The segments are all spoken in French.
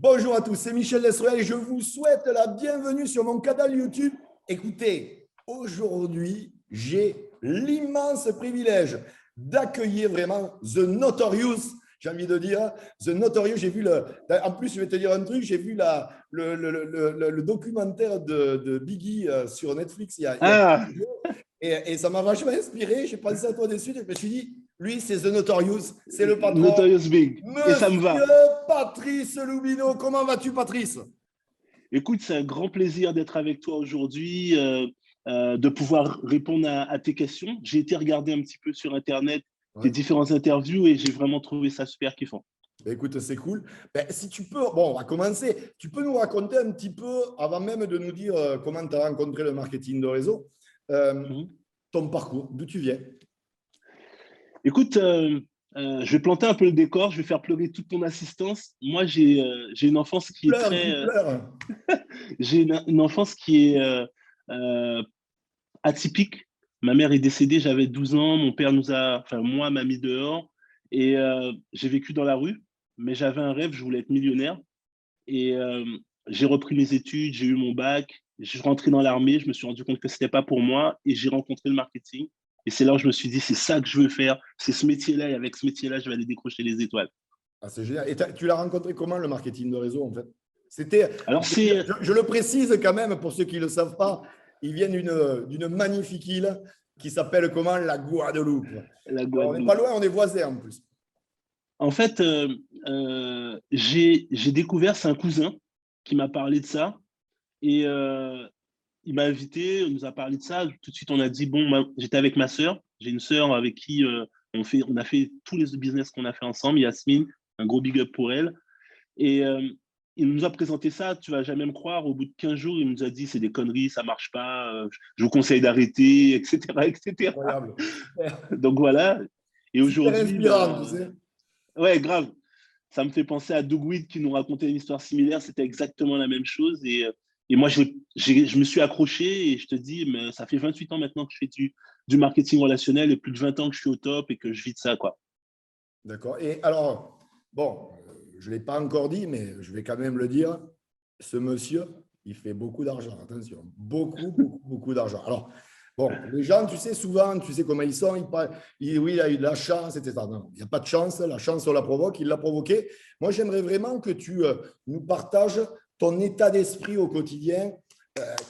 Bonjour à tous, c'est Michel Desruelles et je vous souhaite la bienvenue sur mon canal YouTube. Écoutez, aujourd'hui, j'ai l'immense privilège d'accueillir vraiment The Notorious. J'ai envie de dire, The Notorious, j'ai vu le. En plus, je vais te dire un truc, j'ai vu le documentaire de Biggie sur Netflix il y a Ah, quelques jours et ça m'a vachement inspiré. J'ai pensé à toi dessus et je me suis dit, lui, c'est The Notorious, c'est le patron. Notorious Big. Et ça me Monsieur va. Patrice Loubino, comment vas-tu, Patrice? Écoute, c'est un grand plaisir d'être avec toi aujourd'hui, de pouvoir répondre à tes questions. J'ai été regarder un petit peu sur Internet tes Ouais. différentes interviews et j'ai vraiment trouvé ça super kiffant. Ben, écoute, c'est cool. Ben, si tu peux, bon, on va commencer. Tu peux nous raconter un petit peu, avant même de nous dire comment tu as rencontré le marketing de réseau, euh, Mhm. ton parcours, d'où tu viens. Écoute, je vais planter un peu le décor, je vais faire pleurer toute ton assistance. Moi, j'ai une enfance qui est Pleure, très, qui pleure. j'ai une enfance qui est euh, atypique. Ma mère est décédée, j'avais 12 ans, mon père enfin moi, m'a mis dehors et j'ai vécu dans la rue, mais j'avais un rêve, je voulais être millionnaire et j'ai repris mes études, j'ai eu mon bac, je suis rentré dans l'armée, je me suis rendu compte que c'était pas pour moi et j'ai rencontré le marketing et c'est là où je me suis dit c'est ça que je veux faire, c'est ce métier-là et avec ce métier-là, je vais aller décrocher les étoiles. Ah, c'est génial. Et tu l'as rencontré comment, le marketing de réseau, en fait? C'était, Alors c'est je le précise quand même, pour ceux qui ne le savent pas, ils viennent d'une magnifique île qui s'appelle comment? La Guadeloupe. la Alors, on n'est pas Guadeloupe. loin, on est voisins en plus. En fait, j'ai découvert, c'est un cousin qui m'a parlé de ça. Et il m'a invité, on nous a parlé de ça. Tout de suite, on a dit, bon, j'étais avec ma sœur. J'ai une sœur avec qui on a fait tous les business qu'on a fait ensemble. Yasmine, un gros big up pour elle. Et il nous a présenté ça, tu vas jamais me croire. Au bout de 15 jours, il nous a dit, c'est des conneries, ça marche pas. Je vous conseille d'arrêter, etc., etc. Incroyable. Super, Donc voilà. Et super aujourd'hui, inspirant, tu ben, sais. ouais, grave. Ça me fait penser à Doug Weed qui nous racontait une histoire similaire. C'était exactement la même chose. Et moi, je me suis accroché et je te dis, mais ça fait 28 ans maintenant que je fais du marketing relationnel et plus de 20 ans que je suis au top et que je vis de ça, quoi. D'accord. Et alors, bon, je ne l'ai pas encore dit, mais je vais quand même le dire. Ce monsieur, il fait beaucoup d'argent. Attention, beaucoup, beaucoup, beaucoup d'argent. Alors, bon, les gens, tu sais, souvent, tu sais comment ils sont. Oui, il a eu de la chance, etc. Non, il n'y a pas de chance. La chance, on la provoque. Il l'a provoqué. Moi, j'aimerais vraiment que tu nous partages ton état d'esprit au quotidien.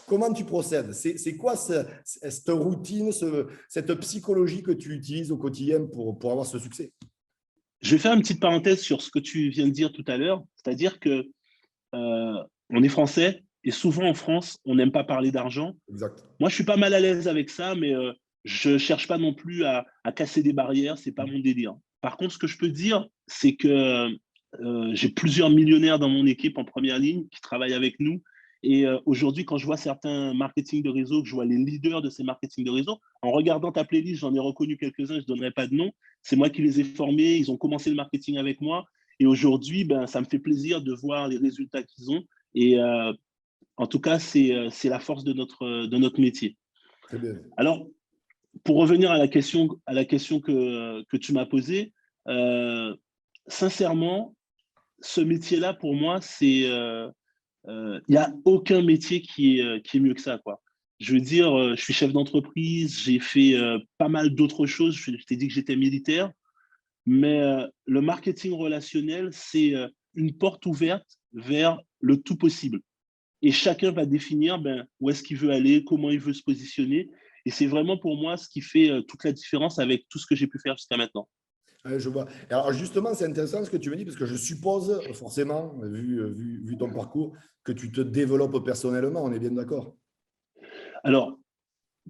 Comment tu procèdes? C'est quoi cette routine, cette psychologie que tu utilises au quotidien pour avoir ce succès? Je vais faire une petite parenthèse sur ce que tu viens de dire tout à l'heure. C'est-à-dire que on est français et souvent en France, on n'aime pas parler d'argent. Exact. Moi, je suis pas mal à l'aise avec ça, mais je cherche pas non plus à casser des barrières. C'est pas mon délire. Par contre, ce que je peux dire, c'est que j'ai plusieurs millionnaires dans mon équipe en première ligne qui travaillent avec nous. Et aujourd'hui, quand je vois certains marketing de réseau, que je vois les leaders de ces marketing de réseau, en regardant ta playlist, j'en ai reconnu quelques-uns, je ne donnerai pas de nom. C'est moi qui les ai formés, ils ont commencé le marketing avec moi. Et aujourd'hui, ben, ça me fait plaisir de voir les résultats qu'ils ont. Et en tout cas, c'est la force de notre métier. Très bien. Alors, pour revenir à la question que tu m'as posée, sincèrement, ce métier-là, pour moi, il n'y a aucun métier qui est mieux que ça, quoi. Je veux dire, je suis chef d'entreprise, j'ai fait pas mal d'autres choses. Je t'ai dit que j'étais militaire, mais le marketing relationnel, c'est une porte ouverte vers le tout possible. Et chacun va définir ben, où est-ce qu'il veut aller, comment il veut se positionner. Et c'est vraiment pour moi ce qui fait toute la différence avec tout ce que j'ai pu faire jusqu'à maintenant. Je vois. Alors justement, c'est intéressant ce que tu me dis, parce que je suppose forcément, vu ton parcours, que tu te développes personnellement, on est bien d'accord? Alors,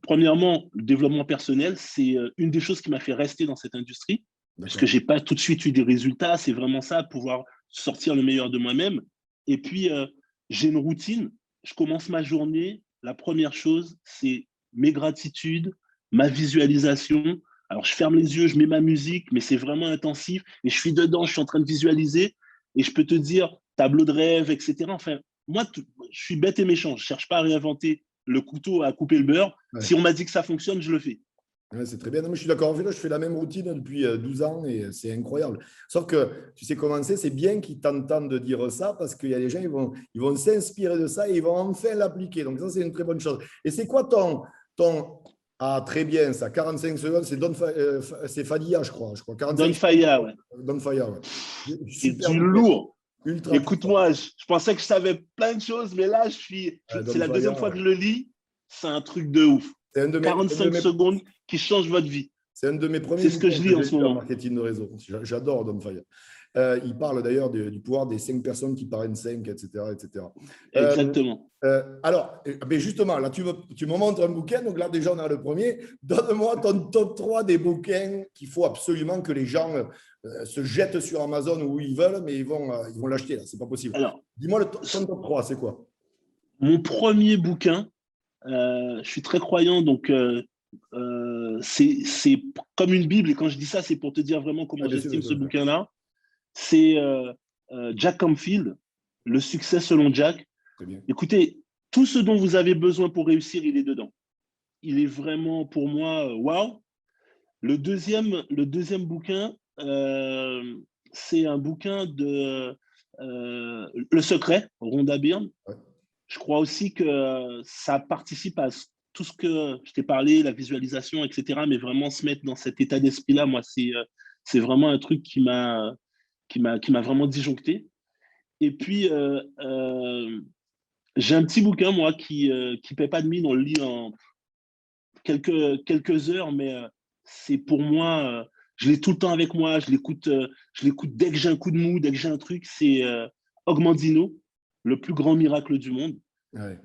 premièrement, le développement personnel, c'est une des choses qui m'a fait rester dans cette industrie, puisque D'accord. je n'ai pas tout de suite eu des résultats. C'est vraiment ça, pouvoir sortir le meilleur de moi-même. Et puis, j'ai une routine. Je commence ma journée. La première chose, c'est mes gratitudes, ma visualisation. Alors, je ferme les yeux, je mets ma musique, mais c'est vraiment intensif. Et je suis dedans, je suis en train de visualiser. Et je peux te dire, tableau de rêve, etc. Enfin, moi, je suis bête et méchant. Je ne cherche pas à réinventer le couteau à couper le beurre. Ouais. Si on m'a dit que ça fonctionne, je le fais. Ouais, c'est très bien. Non, mais je suis d'accord. En fait, là, je fais la même routine depuis 12 ans et c'est incroyable. Sauf que tu sais comment c'est bien qu'ils t'entendent de dire ça parce qu'il y a des gens, ils vont s'inspirer de ça et ils vont enfin l'appliquer. Donc, ça, c'est une très bonne chose. Et c'est quoi ton... Ah, très bien, ça. 45 secondes, c'est Fadia, je crois. 45 Don secondes. Faya, ouais. Don Fire, ouais. C'est Super du bouquin, lourd. ultra puissant. Écoute-moi, je pensais que je savais plein de choses, mais là, c'est Don la deuxième Fire, fois que je le lis. C'est un truc de ouf. c'est un de mes, c'est un de 45 mes secondes qui changent votre vie. C'est un de mes premiers C'est ce que bouquins je que lis en j'ai ce lu en moment. marketing de réseau. J'adore Don Fire. Il parle d'ailleurs du pouvoir des 5 personnes qui parrainent 5, etc. etc. Exactement. Alors, mais justement, là, tu me montres un bouquin. Donc là, déjà, on a le premier. Donne-moi ton top 3 des bouquins qu'il faut absolument que les gens se jettent sur Amazon ou où ils veulent, mais ils vont l'acheter. Là, c'est pas possible. Alors, Dis-moi ton top 3, c'est quoi? mon premier bouquin, je suis très croyant, donc c'est comme une Bible. Et quand je dis ça, c'est pour te dire vraiment Ah, comment bien sûr, bien j'estime sûr, ce bien sûr. bouquin-là. C'est Jack Canfield, Le succès selon Jack. Très bien. Écoutez, tout ce dont vous avez besoin pour réussir, il est dedans. Il est vraiment, pour moi, waouh. Le deuxième bouquin, c'est un bouquin de Le Secret, Rhonda Byrne. Ouais. Je crois aussi que ça participe à tout ce que je t'ai parlé, la visualisation, etc. Mais vraiment se mettre dans cet état d'esprit-là, moi, c'est vraiment un truc qui m'a vraiment disjoncté. Et puis, j'ai un petit bouquin, moi, qui paie pas de mine. On le lit en quelques heures, mais c'est pour moi, je l'ai tout le temps avec moi. Je l'écoute dès que j'ai un coup de mou, dès que j'ai un truc. C'est Augmandino, le plus grand miracle du monde. Ouais.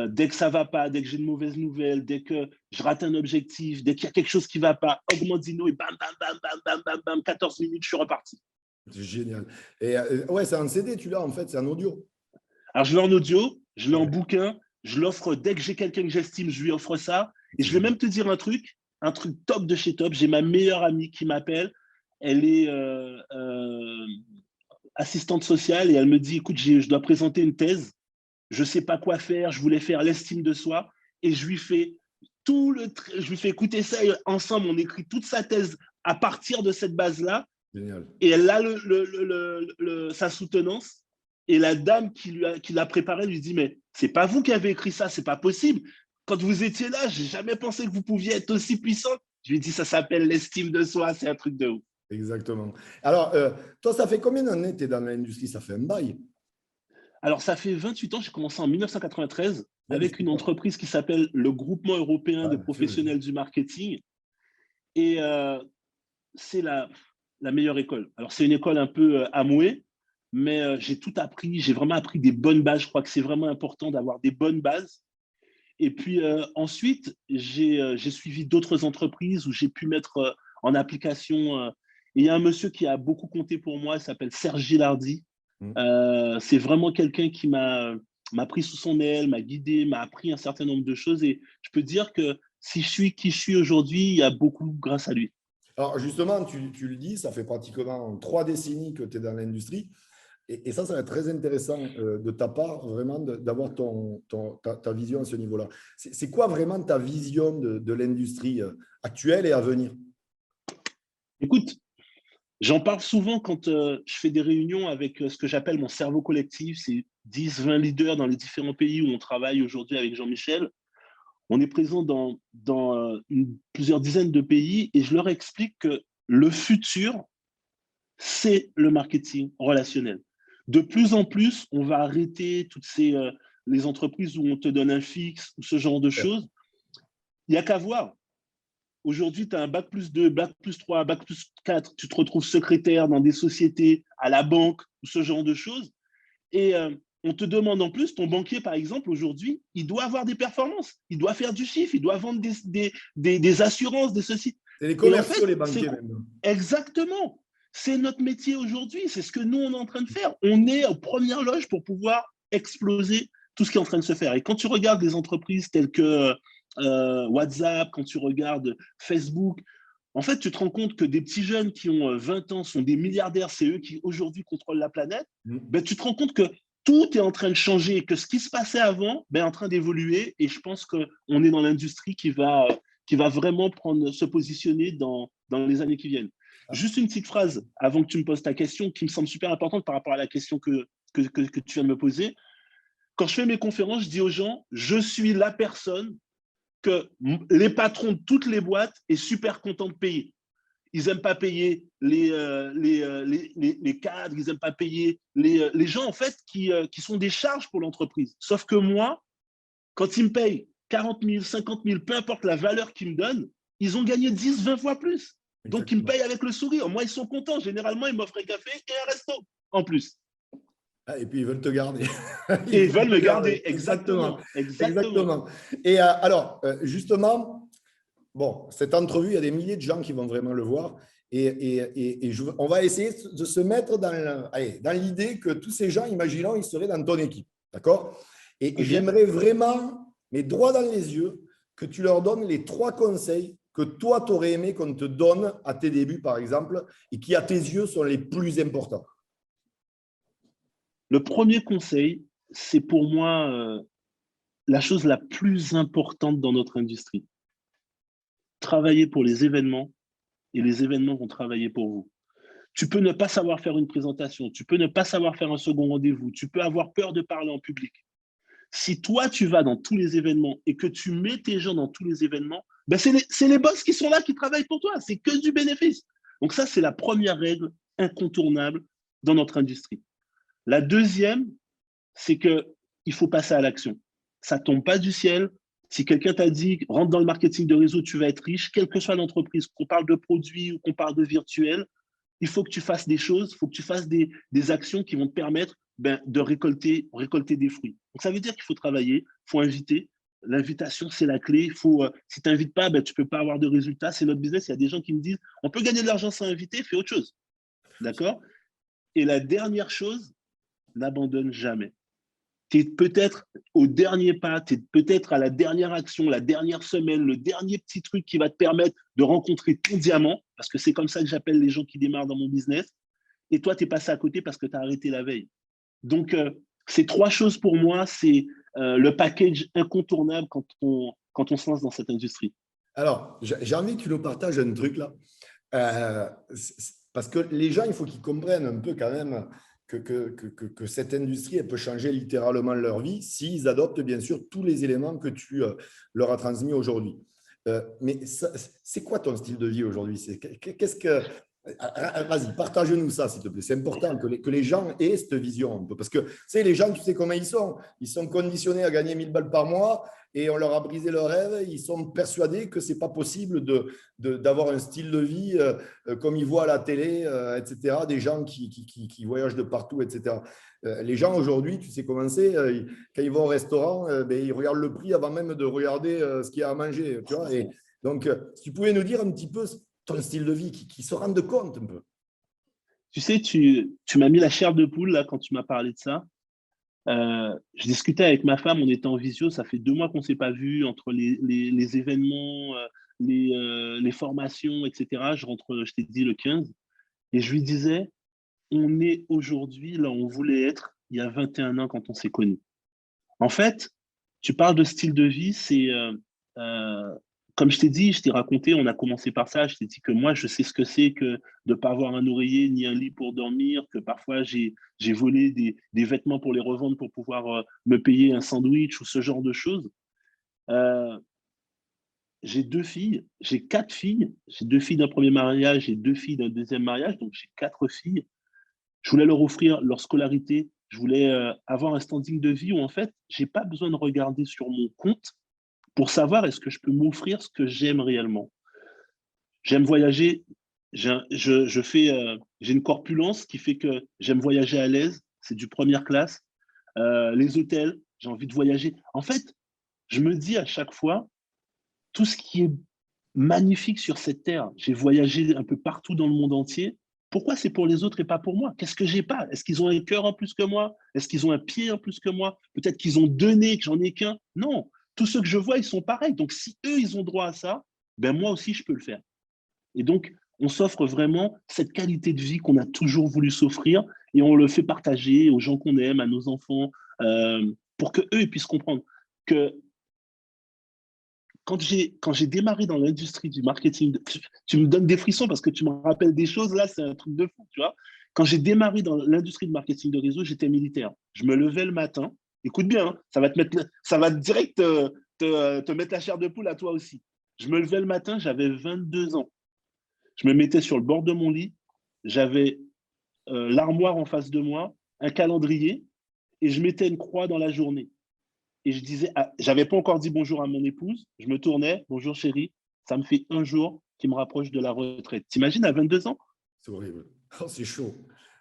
Dès que ça va pas, dès que j'ai de mauvaises nouvelles, dès que je rate un objectif, dès qu'il y a quelque chose qui va pas, Augmandino et bam, bam, bam, bam, bam, bam, bam, 14 minutes, je suis reparti. C'est génial. Et ouais, c'est un CD, tu l'as en fait, c'est un audio. Alors, je l'ai en audio, je l'ai en Ouais, bouquin, je l'offre dès que j'ai quelqu'un que j'estime, je lui offre ça. Et c'est je vais génial. même te dire un truc top de chez top. J'ai ma meilleure amie qui m'appelle. Elle est assistante sociale et elle me dit, écoute, je dois présenter une thèse. Je ne sais pas quoi faire. Je voulais faire l'estime de soi. Et je lui fais je lui fais écouter ça et ensemble, on écrit toute sa thèse à partir de cette base-là. Génial. Et elle a sa soutenance. Et la dame qui l'a préparé lui dit, mais c'est pas vous qui avez écrit ça, c'est pas possible. Quand vous étiez là, j'ai jamais pensé que vous pouviez être aussi puissante. Je lui ai dit, ça s'appelle l'estime de soi, c'est un truc de ouf. Exactement. Alors, toi, ça fait combien d'années que tu es dans l'industrie? Ça fait un bail. Alors, ça fait 28 ans, j'ai commencé en 1993 Ouais, mais avec c'est une pas. entreprise qui s'appelle le Groupement européen Ouais, des bien sûr, bien sûr. professionnels du marketing. Et c'est la meilleure école. Alors, c'est une école un peu amouée, mais j'ai tout appris. J'ai vraiment appris des bonnes bases. Je crois que c'est vraiment important d'avoir des bonnes bases. Et puis ensuite, j'ai suivi d'autres entreprises où j'ai pu mettre en application. Et il y a un monsieur qui a beaucoup compté pour moi, il s'appelle Serge Gilardi. Hum. C'est vraiment quelqu'un qui m'a pris sous son aile, m'a guidé, m'a appris un certain nombre de choses. Et je peux dire que si je suis qui je suis aujourd'hui, il y a beaucoup grâce à lui. Alors, justement, tu le dis, ça fait pratiquement 3 décennies que tu es dans l'industrie. Et ça va être très intéressant de ta part, vraiment, d'avoir ta vision à ce niveau-là. C'est quoi vraiment ta vision de l'industrie actuelle et à venir? Écoute, j'en parle souvent quand je fais des réunions avec ce que j'appelle mon cerveau collectif. C'est 10, 20 leaders dans les différents pays où on travaille aujourd'hui avec Jean-Michel. On est présent dans plusieurs dizaines de pays et je leur explique que le futur, c'est le marketing relationnel. De plus en plus, on va arrêter les entreprises où on te donne un fixe ou ce genre de choses. Il n'y a qu'à voir. Aujourd'hui, tu as un bac+2, bac+3, bac+4, tu te retrouves secrétaire dans des sociétés, à la banque ou ce genre de choses. Et on te demande en plus, ton banquier, par exemple, aujourd'hui, il doit avoir des performances, il doit faire du chiffre, il doit vendre des assurances, des ceci. C'est les Et en commerciaux, fait, les c'est banquiers, maintenant. exactement, c'est notre métier aujourd'hui, c'est ce que nous, on est en train de faire. On est aux premières loges pour pouvoir exploser tout ce qui est en train de se faire. Et quand tu regardes des entreprises telles que WhatsApp, quand tu regardes Facebook, en fait, tu te rends compte que des petits jeunes qui ont 20 ans sont des milliardaires, c'est eux qui aujourd'hui contrôlent la planète. Hum. Ben, tu te rends compte que tout est en train de changer et que ce qui se passait avant ben, est en train d'évoluer. Et je pense qu'on est dans l'industrie qui va vraiment se positionner dans les années qui viennent. Juste une petite phrase avant que tu me poses ta question qui me semble super importante par rapport à la question que tu viens de me poser. Quand je fais mes conférences, je dis aux gens, je suis la personne que les patrons de toutes les boîtes est super content de payer. Ils n'aiment pas payer les cadres, ils n'aiment pas payer les gens en fait qui sont des charges pour l'entreprise. Sauf que moi, quand ils me payent 40 000, 50 000, peu importe la valeur qu'ils me donnent, ils ont gagné 10, 20 fois plus. Donc, ils me payent avec le sourire. Moi, ils sont contents. Généralement, ils m'offrent un café et un resto en plus. Et puis, ils veulent te garder. Ils veulent me garder. Exactement. Exactement. Et alors, justement, bon, cette entrevue, il y a des milliers de gens qui vont vraiment le voir. Et on va essayer de se mettre dans l'idée que tous ces gens, imaginons, ils seraient dans ton équipe. D'accord? Et j'aimerais vraiment, mais droit dans les yeux, que tu leur donnes les 3 conseils que toi, tu aurais aimé qu'on te donne à tes débuts, par exemple, et qui, à tes yeux, sont les plus importants. Le premier conseil, c'est pour moi la chose la plus importante dans notre industrie. Travailler pour les événements et les événements vont travailler pour vous. Tu peux ne pas savoir faire une présentation, tu peux ne pas savoir faire un second rendez-vous, tu peux avoir peur de parler en public. Si toi, tu vas dans tous les événements et que tu mets tes gens dans tous les événements, ben c'est les boss qui sont là, qui travaillent pour toi. C'est que du bénéfice. Donc ça, c'est la première règle incontournable dans notre industrie. La deuxième, c'est qu'il faut passer à l'action. Ça ne tombe pas du ciel. Si quelqu'un t'a dit, rentre dans le marketing de réseau, tu vas être riche, quelle que soit l'entreprise, qu'on parle de produits ou qu'on parle de virtuel, il faut que tu fasses des choses, il faut que tu fasses des actions qui vont te permettre de récolter des fruits. Donc, ça veut dire qu'il faut travailler, il faut inviter. L'invitation, c'est la clé. Si tu n'invites pas, tu ne peux pas avoir de résultats. C'est notre business. Il y a des gens qui me disent, on peut gagner de l'argent sans inviter, fais autre chose. D'accord? Et la dernière chose, n'abandonne jamais. Tu es peut-être au dernier pas, tu es peut-être à la dernière action, la dernière semaine, le dernier petit truc qui va te permettre de rencontrer ton diamant, parce que c'est comme ça que j'appelle les gens qui démarrent dans mon business, et toi, tu es passé à côté parce que tu as arrêté la veille. Donc, ces 3 choses pour moi, c'est le package incontournable quand on se lance dans cette industrie. Alors, j'ai envie que tu nous partages un truc là, parce que les gens, il faut qu'ils comprennent un peu quand même que cette industrie, elle peut changer littéralement leur vie s'ils adoptent bien sûr tous les éléments que tu leur as transmis aujourd'hui. Mais c'est quoi ton style de vie aujourd'hui? Qu'est-ce que… Vas-y, partage-nous ça, s'il te plaît. C'est important que les gens aient cette vision un peu. Parce que, tu sais, les gens, tu sais comment ils sont. Ils sont conditionnés à gagner 1000 balles par mois et on leur a brisé leur rêve. Ils sont persuadés que ce n'est pas possible d'avoir un style de vie comme ils voient à la télé, etc. Des gens qui voyagent de partout, etc. Les gens aujourd'hui, tu sais comment c'est, quand ils vont au restaurant, ils regardent le prix avant même de regarder ce qu'il y a à manger. Tu vois, et donc, si tu pouvais nous dire un petit peu ton style de vie, qui se rendent compte un peu. Tu sais, tu m'as mis la chair de poule là quand tu m'as parlé de ça. Je discutais avec ma femme, on était en visio, ça fait 2 mois qu'on ne s'est pas vu entre les événements, les formations, etc. Je rentre, je t'ai dit, le 15. Et je lui disais, on est aujourd'hui là où on voulait être il y a 21 ans quand on s'est connus. En fait, tu parles de style de vie, c'est comme je t'ai dit, je t'ai raconté, on a commencé par ça, je t'ai dit que moi, je sais ce que c'est que de ne pas avoir un oreiller ni un lit pour dormir, que parfois j'ai volé des vêtements pour les revendre pour pouvoir me payer un sandwich ou ce genre de choses. J'ai 2 filles, j'ai 4 filles, j'ai 2 filles d'un premier mariage et 2 filles d'un deuxième mariage, donc j'ai 4 filles. Je voulais leur offrir leur scolarité, je voulais avoir un standing de vie où en fait, je n'ai pas besoin de regarder sur mon compte pour savoir est-ce que je peux m'offrir ce que j'aime réellement. J'aime voyager, j'ai une corpulence qui fait que j'aime voyager à l'aise, c'est du première classe. Les hôtels, j'ai envie de voyager. En fait, je me dis à chaque fois, tout ce qui est magnifique sur cette terre, j'ai voyagé un peu partout dans le monde entier. Pourquoi c'est pour les autres et pas pour moi? Qu'est-ce que j'ai pas? Est-ce qu'ils ont un cœur en plus que moi? Est-ce qu'ils ont un pied en plus que moi? Peut-être qu'ils ont 2 nez, que j'en ai qu'un. Non, tous ceux que je vois, ils sont pareils. Donc, si eux, ils ont droit à ça, ben moi aussi, je peux le faire. Et donc, on s'offre vraiment cette qualité de vie qu'on a toujours voulu s'offrir et on le fait partager aux gens qu'on aime, à nos enfants, pour qu'eux ils puissent comprendre que quand j'ai démarré dans l'industrie du marketing, tu me donnes des frissons parce que tu me rappelles des choses, là, c'est un truc de fou, tu vois. Quand j'ai démarré dans l'industrie du marketing de réseau, j'étais militaire. Je me levais le matin, écoute bien, hein, ça va direct te mettre la chair de poule à toi aussi. Je me levais le matin, j'avais 22 ans. Je me mettais sur le bord de mon lit, j'avais l'armoire en face de moi, un calendrier, et je mettais une croix dans la journée. Et je disais, j'avais pas encore dit bonjour à mon épouse, je me tournais, bonjour chérie, ça me fait un jour qui me rapproche de la retraite. T'imagines à 22 ans? C'est horrible. Oh, c'est chaud.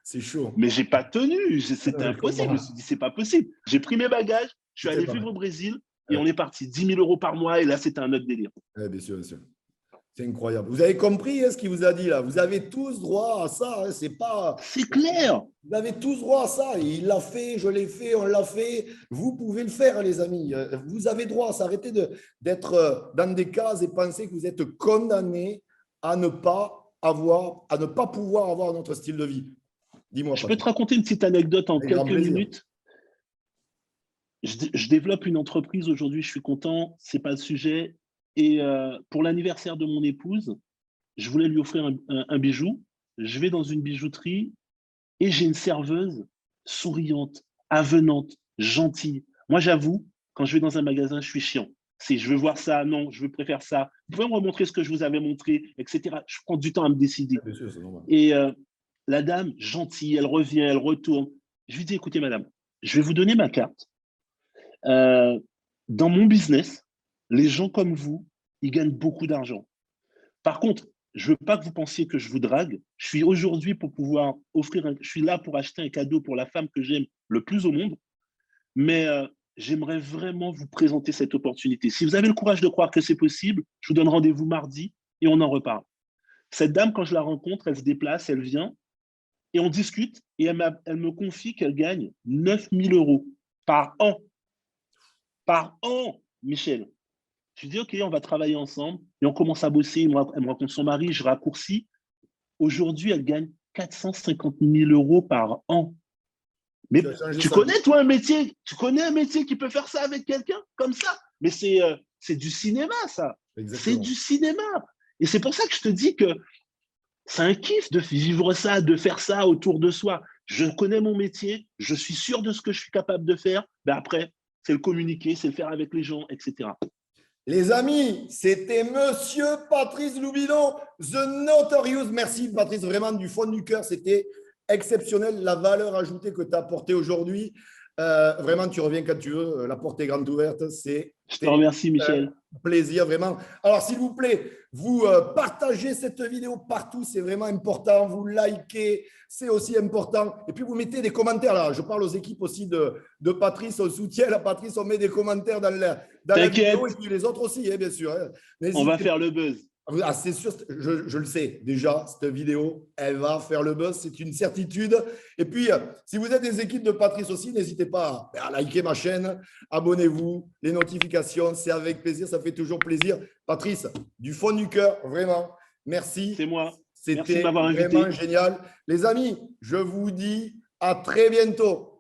C'est chaud. Mais j'ai pas tenu, c'était Je impossible. Je comprends. me suis dit, c'est pas possible. J'ai pris mes bagages, je suis C'était allé pareil. vivre au Brésil et Ouais. on est parti 10 000 euros par mois et là, c'était un autre délire. Ouais, bien sûr, bien sûr. C'est incroyable. Vous avez compris ce qu'il vous a dit là. Vous avez tous droit à ça. C'est pas. C'est clair. Vous avez tous droit à ça. Il l'a fait, je l'ai fait, on l'a fait. Vous pouvez le faire, les amis. Vous avez droit à ça. Arrêtez d'être dans des cases et penser que vous êtes condamné à ne pas pouvoir avoir notre style de vie. Dis-moi, Je peux te Patrick. raconter une petite anecdote en Avec grand quelques plaisir. minutes. Je développe une entreprise aujourd'hui, je suis content, c'est pas le sujet. Et pour l'anniversaire de mon épouse, je voulais lui offrir un bijou. Je vais dans une bijouterie et j'ai une serveuse souriante, avenante, gentille. Moi, j'avoue, quand je vais dans un magasin, je suis chiant. C'est je veux voir ça, non, je préfère ça. Vous pouvez me remontrer ce que je vous avais montré, etc. Je prends du temps à me décider. Bien sûr, c'est normal. Et la dame, gentille, elle revient, elle retourne. Je lui dis, écoutez, madame, je vais vous donner ma carte. Dans mon business, les gens comme vous, ils gagnent beaucoup d'argent. Par contre, je veux pas que vous pensiez que je vous drague. Je suis aujourd'hui pour pouvoir je suis là pour acheter un cadeau pour la femme que j'aime le plus au monde, mais j'aimerais vraiment vous présenter cette opportunité. Si vous avez le courage de croire que c'est possible, je vous donne rendez-vous mardi et on en reparle. Cette dame, quand je la rencontre, elle se déplace, elle vient et on discute et elle me confie qu'elle gagne 9 000 euros par an. Par an, Michel. Je lui dis, OK, on va travailler ensemble. Et on commence à bosser. Elle me raconte son mari, je raccourcis. Aujourd'hui, elle gagne 450 000 euros par an. Mais tu connais, toi, tu connais un métier qui peut faire ça avec quelqu'un comme ça? Mais c'est du cinéma, ça. C'est du cinéma. Et c'est pour ça que je te dis que c'est un kiff de vivre ça, de faire ça autour de soi. Je connais mon métier, je suis sûr de ce que je suis capable de faire. Mais après, c'est le communiquer, c'est le faire avec les gens, etc. Les amis, c'était Monsieur Patrice Loubinon, The Notorious. Merci, Patrice, vraiment du fond du cœur. C'était exceptionnel, la valeur ajoutée que tu as apportée aujourd'hui. Vraiment, tu reviens quand tu veux. La porte est grande ouverte. Je te remercie, Michel. Plaisir, vraiment. Alors, s'il vous plaît, vous partagez cette vidéo partout. C'est vraiment important. Vous likez, c'est aussi important. Et puis, vous mettez des commentaires. Là, je parle aux équipes aussi de Patrice, au soutien. Là, Patrice, on met des commentaires dans la vidéo. Et puis, les autres aussi, bien sûr. On va faire le buzz. Ah, c'est sûr, je le sais déjà, cette vidéo, elle va faire le buzz, c'est une certitude. Et puis, si vous êtes des équipes de Patrice aussi, n'hésitez pas à liker ma chaîne, abonnez-vous, les notifications, c'est avec plaisir, ça fait toujours plaisir. Patrice, du fond du cœur, vraiment, merci. C'est moi. C'était vraiment génial. Les amis, je vous dis à très bientôt.